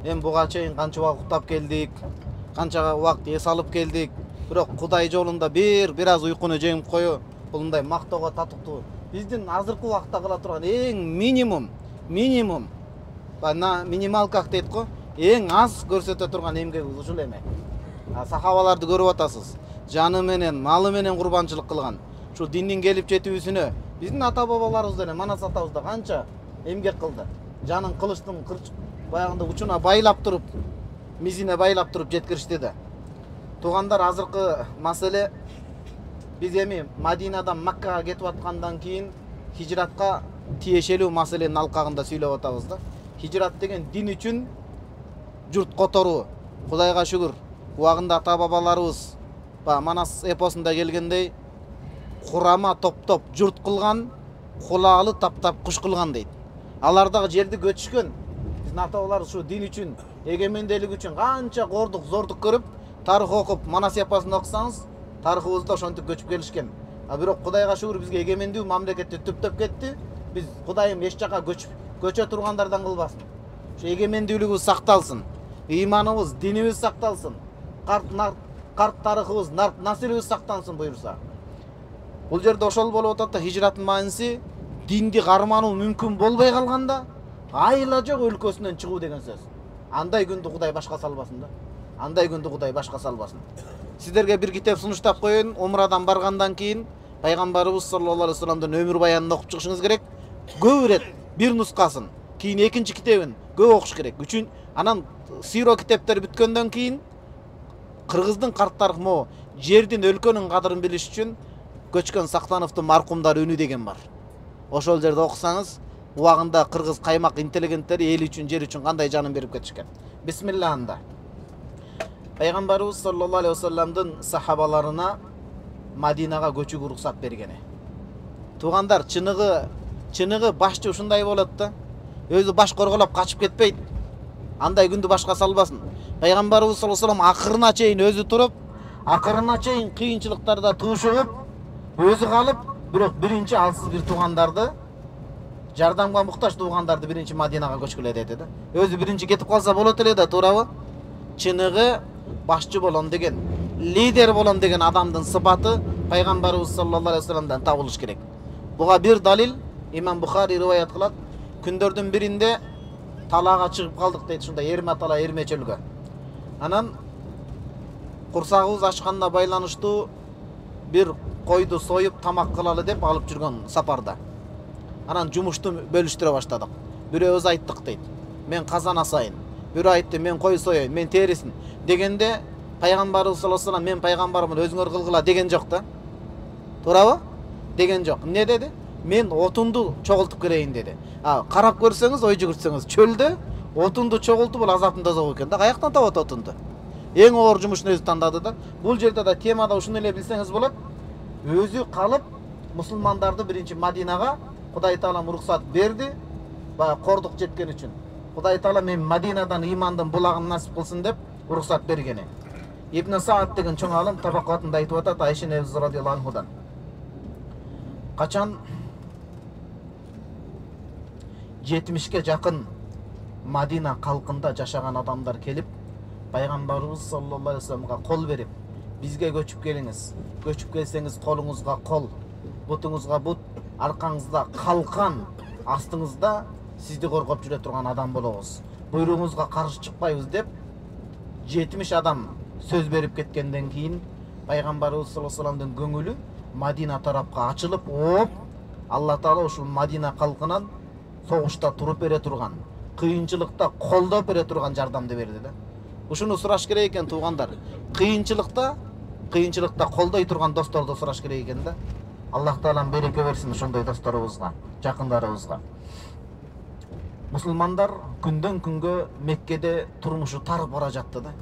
Эми буга чейин канча убакыт уктап келдик, канча убакыт эс алып келдик. Бирок Кудай жолунда бир аз уйкуну жеңип коюу бул мындай мактоого татыктуу. Биздин азыркы убакытта кыла турган эң минимум бана минималках дейт го, эң аз көрсөтө турган эмгеги ушул эме. Сахабаларды көрүп атасыз. Жаны менен, малы менен курбанчылык кылган. Ушул диндин келип жетүүсүнө биздин ата бабаларыбыз деле Манас атабыз да канча эмгек кылды. Жанын кылычтын баягында учуна байлап туруп, мизине байлап туруп жеткиришти да. Туугандар, азыркы маселе биз эми Мадинадан Маккага кетип аткандан кийин хижратка тиешелүү маселенин алкагында сүйлөп атабыз да. Хижрат деген дин үчүн журт которуу. Кудайга шүгүр, убагында ата бабаларыбыз Манас эпосунда келгендей курама топ журт кылган, кулаалы таптап куш кылган дейт. Алар дагы жерди көчүшкөн. Биздин ата бабалар ушу дин үчүн, эгемендүүлүк үчүн канча кордук, зордук көрүп, тарых окуп, Манас эпосун окусаңыз, тарыхыбызда ошентип көчүп келишкен. Бирок Кудайга шүгүр бизге эгемендүү мамлекетти түптөп кетти. Биз Кудайым эч жака көчө тургандардан кылбасын. Ушу эгемендүүлүгүбүз сакталсын, ыйманыбыз, динибиз сакталсын, карт тарыхыбыз, населибиз сактансын буюрса. Бул жерде ошол болуп атат да, хижраттын мааниси динди кармануу мүмкүн болбой калганда айла жок өлкөсүнөн чыгуу деген сөз. Андай күндү Кудай башка салбасын да. Андай күндү Кудай башка салбасын. Сиздерге бир китеп сунуштап коеюн. Умрадан баргандан кийин пайгамбарыбыз саллаллаху алейхи вассаламдын өмүр баянын окуп чыгышыңыз керек. Көп ирет бир нускасын, кийин экинчи китебин көп окуш керек. Анан сиро китептер бүткөндөн кийин Кыргыздын карт тарых могу жердин, өлкөнүн кадырын билиш үчүн Көчкөн Сактановдун маркумдар үнү деген бар. Ошол жерде окусаңыз, убагында кыргыз каймак интеллигенттери эл үчүн, жер үчүн кандай жанын берип кетишкен. Бисмиллахында. Пайгамбарыбыз саллаллаху алейхи вассаламдын сахабаларына Мадинага көчүүгө уруксат бергени. Туугандар, чыныгы башчы ушундай болот да. Өзү баш корголоп качып кетпейт. Андай күндү башка салбасын. Пайгамбарыбыз саллаллаху алейхи вассалам акырына чейин өзү туруп, акырына чейин кыйынчылыктарда туушугуп, өзү калып, бирок биринчи алсыз бир туугандарды, жардамга муктаж туугандарды биринчи Мадинага көчкүлө деди да. Өзү биринчи кетип калса болот эле да, туурабы? Чыныгы башчы болом деген, лидер болом деген адамдын сыпаты Пайгамбарыбыз саллаллаху алейхи вассаламдан табылыш керек. Буга бир далил Имам Бухари риваят кылат. Күндөрдүн биринде талаага чыгып калдык дейт, ушундай эрме тала, эрме чөлгө. Анан курсагыбыз ачканына байланыштуу бир койду союп тамак кылалы деп алып жүргөн сапарда. Анан жумушту бөлүштүрө баштадык. Бирөөбүз айттык дейт, мен казан асайын. Бирөө айтты, мен кой союйн, мен терисин дегенде Пайгамбарыбыз саллаллаху алейхи вассалам, мен пайгамбармын, өзүңөр кылгыла деген жок да. Туурабы? Деген жок. Эмне деди? Мен отунду чогултуп келейин деди. Карап көрсөңүз, ой жүгүртсөңүз, чөлдө отунду чогултуу бул азаптын тозогу экен да. Каяктан табат отунду? Эң оор жумушун өзү тандады да. Бул жерде да темада ушуну эле билсеңиз болот. Өзү калып мусулмандарды биринчи Мадинага Кудай Таалам уруксат берди, кордук жеткен үчүн. Кудай Таала мен Мадинадан ыймандын булагын насип кылсын деп уруксат бергени. Ибн Саад деген чоң алым табакатында айтып атат Айша энебиз радиаллаху анхудан. Качан 70ке жакын Мадина калкында жашаган адамдар келип Пайгамбарыбыз саллаллаху алейхи вассаламга кол берип, бизге көчүп келиңиз. Көчүп келсеңиз колуңузга кол, бутуңузга бут, аркаңызда калкан, астыңызда сизди коргоп жүрө турган адам болобуз. Буйругуңузга каршы чыкпайбыз деп 70 адам сөз берип кеткенден кийин Пайгамбарыбыз саллаллаху алейхи вассаламдын көңүлү Мадина тарапка ачылып, Алла Таала ушул Мадина калкынан согушта туруп бере турган, кыйынчылыкта колдоп бере турган жардамды берди да. Ушуну сураш керек экен туугандар. Кыйынчылыкта колдой турган досторду сураш керек экен да. Аллах Таалам береке берсин ошондой досторубузга, жакындарыбызга. Мусулмандар күндөн күнгө Меккеде турмушу тарып бара жатты да.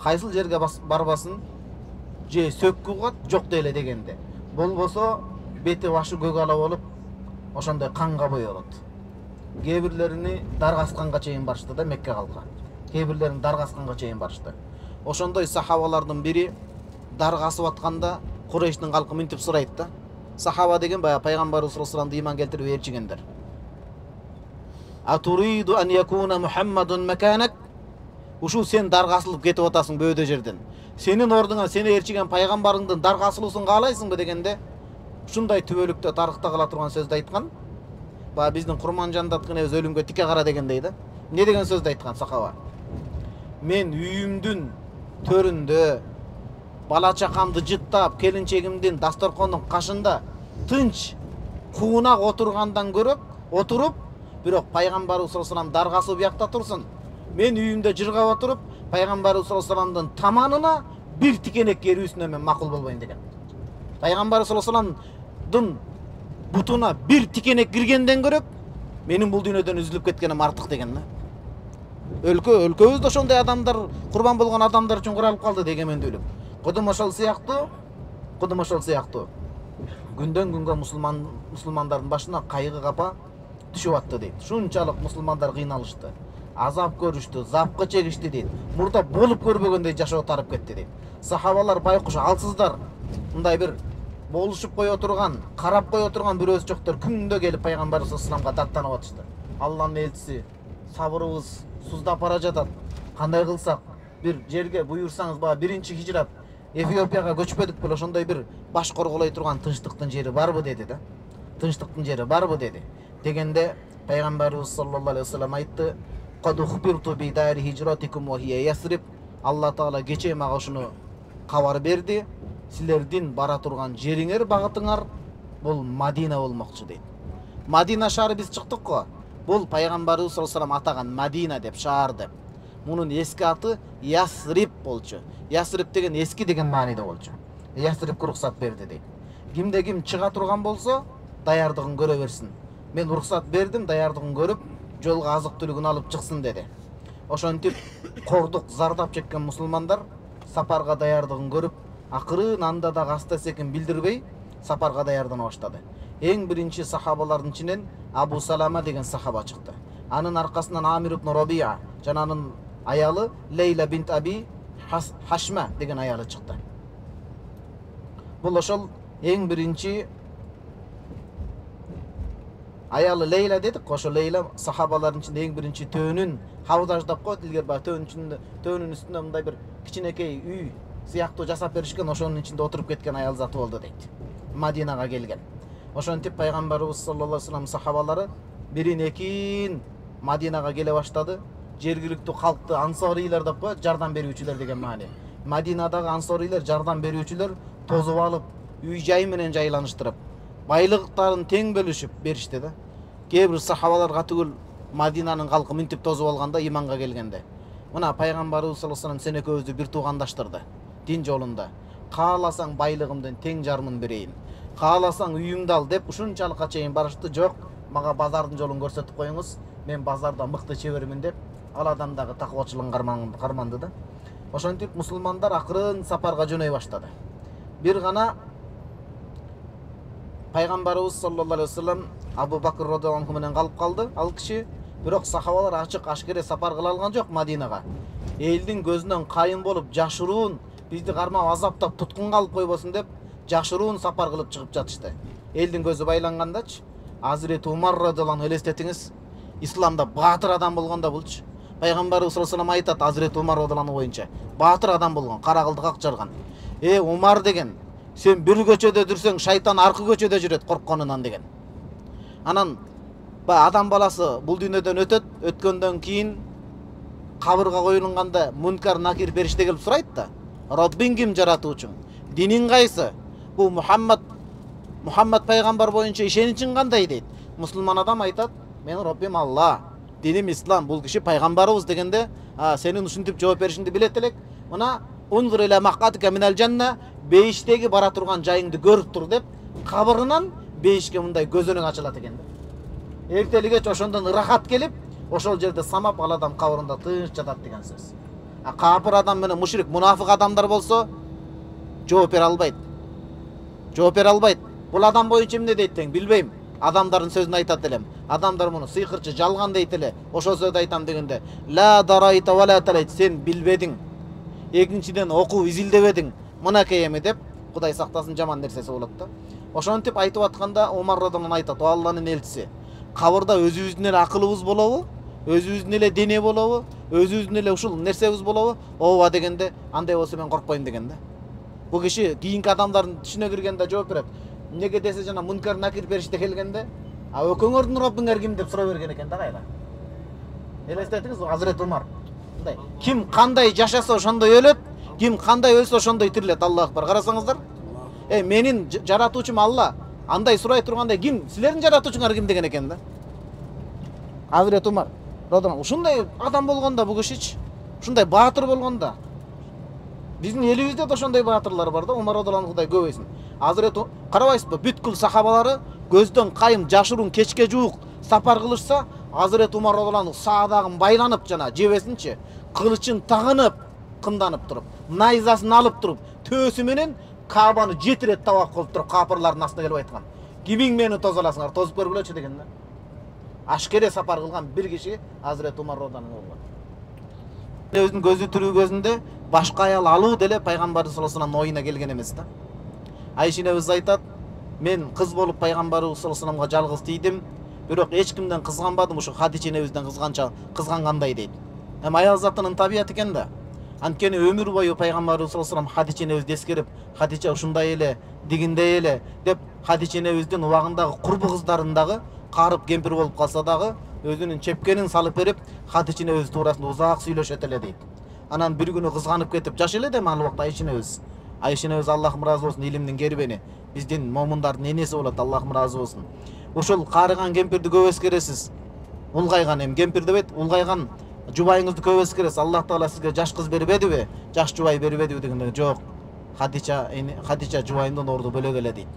Кайсыл жерге барбасын, же сөккү кат, жок деле дегенде. Болбосо бети башы көк ала болуп, ошондой канга боелот. Кээ бирлерини Даргасканга чейин барышты да Мекке калка. Кээ бирлерин Даргасканга чейин барышты. Ошондой сахабалардын бири даргасып атканда Курейштин калкы мынтип сурайт да. Сахаба деген Пайгамбарыбыз саллаллаху алейхи вассаламды ыйман келтирип ээрчигендер. Атуриду ан якуна Мухаммадун маканак? ушул сен дарга асылып кетип атасың бөөдө жерден. Сенин ордуңа сени ээрчиген пайгамбарыңдын дарга асылуусун каалайсыңбы дегенде ушундай түбөлүктө тарыхта кала турган сөздү айткан. Баягы биздин Курманжанда аткан эбиз өлүмгө тике кара дегендей да. Эмне деген сөздү айткан сахаба? Мен үйүмдүн төрүндө бала чакамды жыттап, келинчегимдин дасторкондун кашында тынч куунак отургандан көрөп, отуруп, бирок пайгамбарыбыз саллаллаху алейхи вассалам даргасы буякта турсун. Мен үйүмдө жыргап отуруп, пайгамбарыбыз саллаллаху алейхи вассаламдын таманына бир тикенек керүүсүнө мен макул болбойм деген. Пайгамбарыбыз саллаллаху алейхи вассаламдын бутуна бир тикенек киргенден көрөп, менин бул дүйнөдөн үзүлүп кеткеним артык деген да. Өлкөбүздө ошондой адамдар, курбан болгон адамдар үчүн куралып калды дегемендүүлүк. Кудум ошол сыяктуу күндөн күнгө мусулмандардын башына кайгы капа түшүп атты дейт. Шунчалык мусулмандар кыйналышты, азап көрүштү, запкы чегишти дейт. Мурда болуп көрбөгөндөй жашоо тарып кетти дейт. Сахабалар байкуш алсыздар, мындай бир болушуп кое турган, карап кое турган бирөөсү жоктор күндө келип пайгамбарыбыз саллаллаху алейхи вассаламга даттанып атышты. Алланын элчиси, сабырыбыз суздап бара жатат. Кандай кылсак, бир жерге буйрсаңыз, баягы биринчи хижрат Эфиопияга көчпөдүк беле, ошондой бир баш корголой турган тынчтыктын жери барбы деди да. Тынчтыктын жери барбы деди. Дегенде пайгамбарыбыз саллаллаху алейхи вассалам айтты: "Кад ухбирту би дари хижратикум ва хия Ясриб." Алла таала кечээ мага ушуну кабар берди. Силердин бара турган жериңер, багытыңар бул Мадина болмокчу дейт. Мадина шаары биз чыктык го. Бул пайгамбарыбыз саллаллаху алейхи вассалам атаган Мадина деп шаар деп. Мунун эски аты Ясриб болчу. Ясриб деген эски деген мааниде болчу. Ясрибке уруксат берди дейт. Кимде ким чыга турган болсо, даярдыгын көрө берсин. Мен уруксат бердим, даярдыгын көрүп, жолго азык түлүгүн алып чыксын деди. Ошентип кордук зардап чеккен мусулмандар сапарга даярдыгын көрүп, акырын анда да аста секин билдирбей сапарга даярдана баштады. Эң биринчи сахабалардын ичинен Абу Салама деген сахаба чыкты. Анын аркасынан Амир ибн Рабия жана анын аялы Лейла бинт Аби Хашма деген аялы чыкты. Бул ошол эң биринчи аялы Лейла дедик, ошо Лейла сахабалардын ичинде эң биринчи төөнүн хавдаждап коет, илгери баягы төөнүн үстүндө мындай бир кичинекей үй сыяктуу жасап беришкен, ошонун ичинде отуруп кеткен аял заты болду дейт. Мадинага келген. Ошентип пайгамбарыбыз саллаллаху алейхи вассалам сахабалары бирин экин Мадинага келе баштады. Жергиликтүү калкты ансорийлер деп коет, жардам берүүчүлөр деген маани. Мадинадагы ансорийлер жардам берүүчүлөр тозуп алып, үй жай менен жайланыштырып, байлыктарын тең бөлүшүп беришти да. Кээ бир сахабаларга түгүл Мадинанын калкы минтип тозуп алганда, иманга келгенде. Мына пайгамбарыбыз саллаллаху алейхи вассалам сен экөөбүздү бир туугандаштырды дин жолунда. Кааласаң байлыгымдын тең жарымын берейин, кааласаң үйүмдү ал деп ушунчалыкка чейин барышты. Жок, мага базардын жолун көрсөтүп коюңуз, мен базарда мыкты чебермин деп ал адам дагы такыбачылыгын карманды да. Ошентип мусулмандар акырын сапарга жөнөй баштады. Бир гана пайгамбарыбыз саллаллаху алейхи вассалам Абу Бакр радhiyallahu anhu менен калып калды. Ал киши, бирок сахабалар ачык ашкере сапар кыла алган жок Мадинага. Элдин көзүнөн кайын болуп жашыруун, бизди кармап азаптап туткунга алып койбосун деп жашыруун сапар кылып чыгып жатышты. Элдин көзү байлангандачы Азирет Умар радhiyallahu anhu элестетиңиз. Исламда баатыр адам болгондо булчу. Пайгамбарыбыз саллаллаху алейхи вассалам айтат Азирет Умар радhiyallahu anhu боюнча. Баатыр адам болгон, кара кылдык ак жарган. Умар деген, сен бир көчөдө жүрсөң, шайтан аркы көчөдө жүрөт коркконунан деген. Анан адам баласы бул дүйнөдөн өтөт, өткөндөн кийин кабырга коюлганда Мункар Накир периште келип сурайт да. Роббиң ким жаратуучуң? Диниң кайсы? Бул Мухаммад пайгамбар боюнча ишеничиң кандай дейт. Мусулман адам айтат, менин Роббим Алла, диним ислам, бул киши пайгамбарыбыз дегенде, сенин ушинтип жооп беришиңди билет элек. Мына унзур иля мақатика минал жанна, бейиштеги бара турган жайыңды көрүп тур деп, кабырынан бейишке мындай көзөнөк ачылат экен. Эртелиге ошондон ырахат келип, ошол жерде самап ал адам кабырында тынч жатат деген сөз. Капыр адам менен мушрик, мунафык адамдар болсо жооп бере албайт. Бул адам боюнча эмне дейт тең билбейм. Адамдардын сөзүн айтат элем. Адамдар муну сыйкырчы, жалган дейт эле. Ошол сөздү айтам дегенде, ла дарайта ва ла талайт, сен билбедиң. Экинчиден окуп изилдебедиң. Мынакей эми деп, Кудай сактасын, жаман нерсеси болот да. Ошентип айтып атканда Умар радhiyallahu anhu айтат, Алланын элчиси, кабырда өзүбүздүн эле акылыбыз болобу? өзүбүздүн эле дене болобу, өзүбүздүн эле ушул нерсебиз болобу, ооба дегенде андай болсо мен коркпойм деген да. Бул киши кийинки адамдардын түшүнө киргенде жооп берет. Эмнеге десе жана мункар накир периште келгенде, а өкөңөрдүн Роббуңар ким деп сурап берген экен да кайра. Элестетиңиз, Азырет Умар. Мындай, ким кандай жашаса ошондой өлөт, ким кандай өлсө ошондой тирилет. Аллаху акбар. Карасаңыздар, менин жаратуучум Алла. Андай сурай тургандай, ким? Силердин жаратуучуңар ким деген экен да. Азырет Умар. Ушундай адам болгондо бул кишичи, ушундай баатыр болгондо. Биздин элибизде да ошондой баатырлар бар да, Умар радыйаллаху Кудай көп эйсин. Азырет карабайсызбы, бүткүл сахабалары көздөн кайым жашыруун кечке жуук сапар кылышса, Азырет Умар радыйаллаху саадагын байланып жана жебесинчи, кылычын тагынып, кымданып туруп, найзасын алып туруп, төөсү менен Кабаны 7 рет тавак кылып туруп, капырлардын астына келип айткан. Кимиң мени тозаласыңар, тозуп көргүлөчү деген да. Ашкере сапар кылган бир киши Азырет Умар радыйаллаху болгон. Өзүнүн көзү тирүү көзүндө башка аял алуу деле пайгамбарыбыз саллаллаху алейхи вассаламдын оюна келген эмес да. Айша энебиз айтат, мен кыз болуп пайгамбарыбыз саллаллаху алейхи вассаламга жалгыз тийдим, бирок эч кимден кызганбадым, ушу Хадича энебизден кызгангандай дейт. Эми аял затынын табияты экен да. Анткени өмүр бою пайгамбарыбыз саллаллаху алейхи вассалам Хадича энебизди эскерип, Хадича ушундай эле, дигиндей эле деп Хадича энебиздин убагындагы курбу кыздарын дагы карып кемпир болуп калса дагы өзүнүн чепкенин салып берип, Хадича энебиз туурасында узак сүйлөшөт эле дейт. Анан бир күнү кызганып кетип жаш эле дем ал убакта Айша энебиз. Айша энебиз Аллахым ыраазы болсун, илимдин кербени, биздин момундардын энеси болот, Аллахым ыраазы болсун. Ошол карыган кемпирди көп эскересиз. Улгайган эми кемпир дебейт, улгайган жубайыңызды көп эскересиз. Аллах Таала сизге жаш кыз бербедиби, жаш жубай бербедиби дегенде жок. Хадича жубайымдын орду бөлөк эле дейт.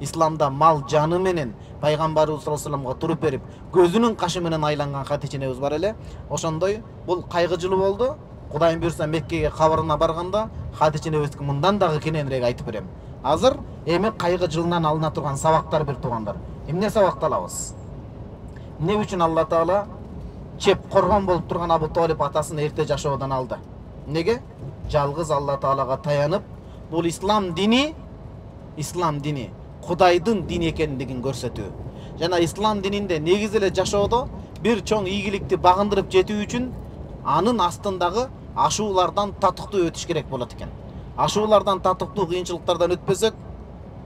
Исламда мал жаны менен пайгамбарыбыз саллаллаху алейхи вассаламга туруп берип, көзүнүн кашы менен айланган Хадича энебиз бар эле. Ошондой бул кайгыжылуу болду. Кудайым буйрса Меккеге кабарына барганда Хадича энебизге мындан дагы кененирээк айтып берем. Азыр эми кайгы жылынан алына турган сабактар бир туугандар. Эмне сабакты алабыз? Эмне үчүн Алла Таала чеп коргон болуп турган Абу Талиб атасын эрте жашоодон алды? Неге? Жалгыз Алла Таалага таянып, бул ислам дини Кудайдын дини экендигин көрсөтүү. Жана ислам дининде негизи эле жашоодо бир чоң ийгиликти багындырып жетүү үчүн анын астындагы ашуулардан татыктуу өтүш керек болот экен. Ашуулардан татыктуу кыйынчылыктардан өтпөсөк,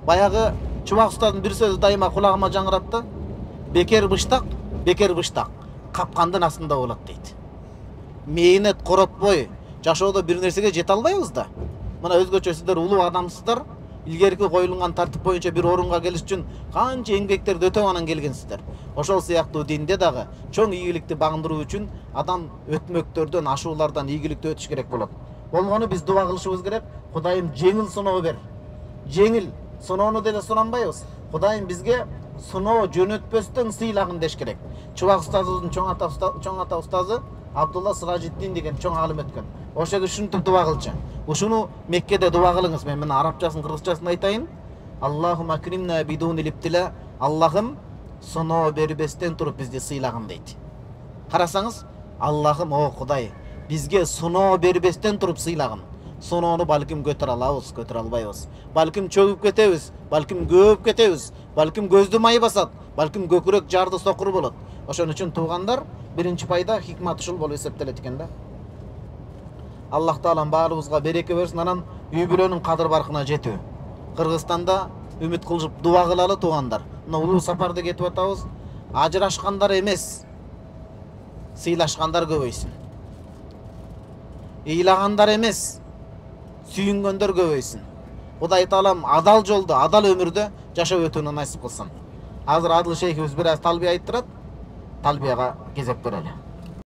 баягы Чубак устаздын бир сөзү дайыма кулагыма жаңырат да. Бекер быштак, капкандын астында болот дейт. Мээнет коротпой жашоодо бир нерсеге жете албайбыз да. Мына өзгөчө сиздер улуу адамсыздар, илгерки коюлган тартип боюнча бир орунга келиш үчүн канча эмгектерди өтөп анан келгенсиздер. Ошол сыяктуу динде дагы чоң ийгиликти багындыруу үчүн адам өтмөктөрдөн, ашуулардан ийгиликтүү өтүш керек болот. Болгону биз дуба кылышыбыз керек. Кудайым жеңил сыноо бер. Жеңил сыноону деле суранбайбыз. Кудайым бизге сыноо жөнөтпөстөн сыйлагын деш керек. Чубак устазыбыздын чоң ата устазы Абдулла Сыражиддин деген чоң алым өткөн. Ошого ушинтип дуба кылчу. Ушуну Меккеде дуба кылыңыз. Мен мына арабчасын, кыргызчасын айтайын. Аллахум акримна бидуни липтила. Аллахым сыноо бербестен туруп бизди сыйлагын дейт. Карасаңыз, Аллахым, о Кудай, бизге сыноо бербестен туруп сыйлагын. Сыноону балким көтөрө алабыз, көтөрө албайбыз. Балким чөгүп кетебиз, балким көөп кетебиз, балким көздү май басат, балким көкүрөк жарды сокур болот. Ошон үчүн туугандар, биринчи пайда хикмат ушул болуп эсептелет экен да. Аллах Таалам баарыбызга береке берсин, анан үй бүлөнүн кадыр баркына жетүү. Кыргызстанда үмүт кылып дуба кылалы туугандар. Мына улуу сапарда кетип атабыз. Ажырашкандар эмес, сыйлашкандар көбөйсүн. Ыйлагандар эмес, сүйүнгөндөр көбөйсүн. Кудай Таалам адал жолдо, адал өмүрдө жашап өтүүнү насип кылсын. Азыр Адыл шейхибиз бир аз талбия айттырат. Талбияга кезек берели.